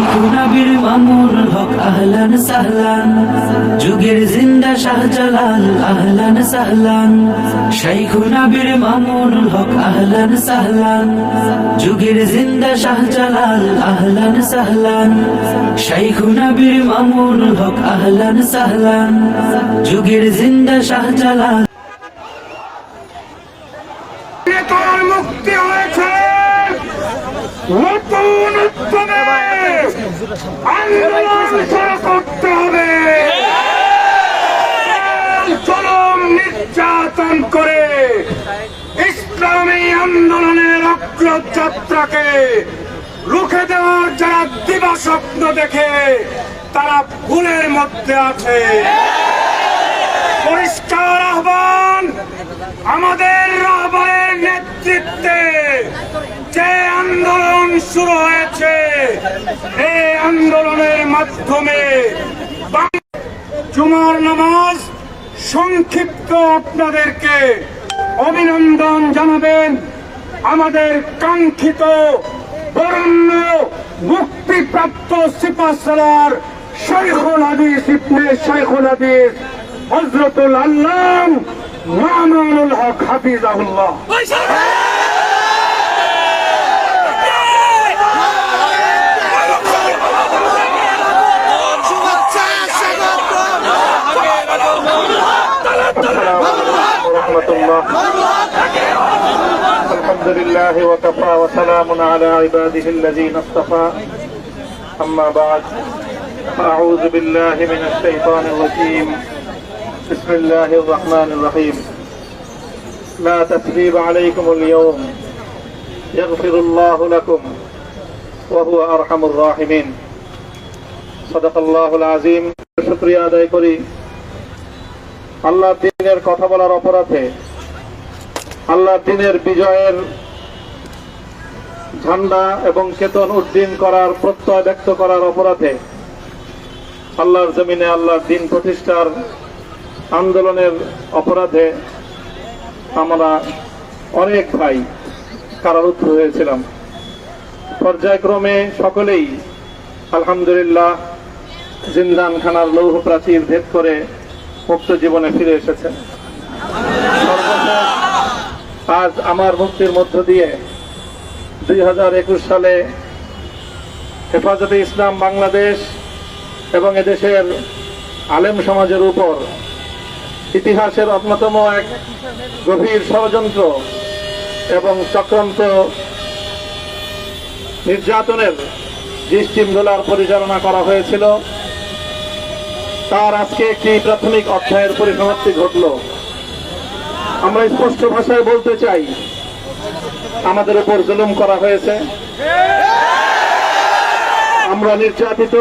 শাইখুনা বীর মামুনুল হক আহলান সাহলান, যুগের জিন্দা শাহজালাল আহলান সাহলান। শাইখুনা বীর মামুনুল হক আহলান সাহলান, যুগের জিন্দা শাহজালাল আহলান সাহলান। শাইখুনা বীর মামুনুল হক আহলান সাহলান, যুগের জিন্দা শাহজালাল। মুক্তি হয়েছে নতুন উদ্যমে আন্দোলন শুরু করতে হবে। জুলুম নির্যাতন করে ইসলামী আন্দোলনের অগ্রযাত্রাকে রুখে দেওয়ার যারা দিবা স্বপ্ন দেখে তারা ভুলের মধ্যে আছে। পরিষ্কার আহ্বান, আমাদের রাহবারের নেতৃত্বে যে আন্দোলন শুরু হয়েছে, এই আন্দোলনের মাধ্যমে জুমার নামাজ সংক্ষিপ্ত আপনাদেরকে অভিনন্দন জানাবেন। আমাদের কাঙ্ক্ষিত বরেণ্য মুক্তিপ্রাপ্ত সিপাহসালার শাইখুল হাদিস ইবনে শাইখুল হাদিস হযরতুল আল্লাম মামুনুল হক হাফিজাহুল্লাহ। আলহামদুলিল্লাহ ওয়া কাফা ওয়া সালামুন আলা ইবাদিহি আল্লাযীনা ইসতাফা, আম্মা বা'দ। আউযু বিল্লাহি মিনাশ শাইতানির রাজীম। বিসমিল্লাহির রাহমানির রাহিম। লা তাসরিবা আলাইকুমুল ইয়াওম ইয়াগফিরুল্লাহু লাকুম ওয়া হুয়া আরহামুর রাহিমিন। সাদাকাল্লাহুল আযীম। শুকরিয়া আদায় করি আল্লাহর দ্বীনের কথা বলার অপরাধে, আল্লাহর দ্বীনের বিজয়ের ঝান্ডা এবং কেতন উড্ডীন করার প্রত্যয় ব্যক্ত করার অপরাধে, আল্লাহর জমিনে আল্লাহর দ্বীন প্রতিষ্ঠার আন্দোলনের অপরাধে আমরা অনেক ভাই কারারুদ্ধ হয়েছিলাম। পর্যায়ক্রমে সকলেই আলহামদুলিল্লাহ জিন্দানখানার লৌহ প্রাচীর ভেদ করে মুক্ত জীবনে ফিরে এসেছেন। আজ আমার মুক্তির মধ্য দিয়ে 2021 সালে হেফাজতে ইসলাম বাংলাদেশ এবং এদেশের আলেম সমাজের উপর ইতিহাসের অন্যতম এক গভীর ষড়যন্ত্র এবং চক্রান্ত নির্যাতনের যে স্টিমরোলার পরিচালনা করা হয়েছিল, তার আজকে একটি প্রাথমিক অধ্যায়ের পরিসমাপ্তি ঘটল। আমরা স্পষ্ট ভাষায় বলতে চাই, আমাদের উপর জুলুম করা হয়েছে, আমরা নির্যাতিত।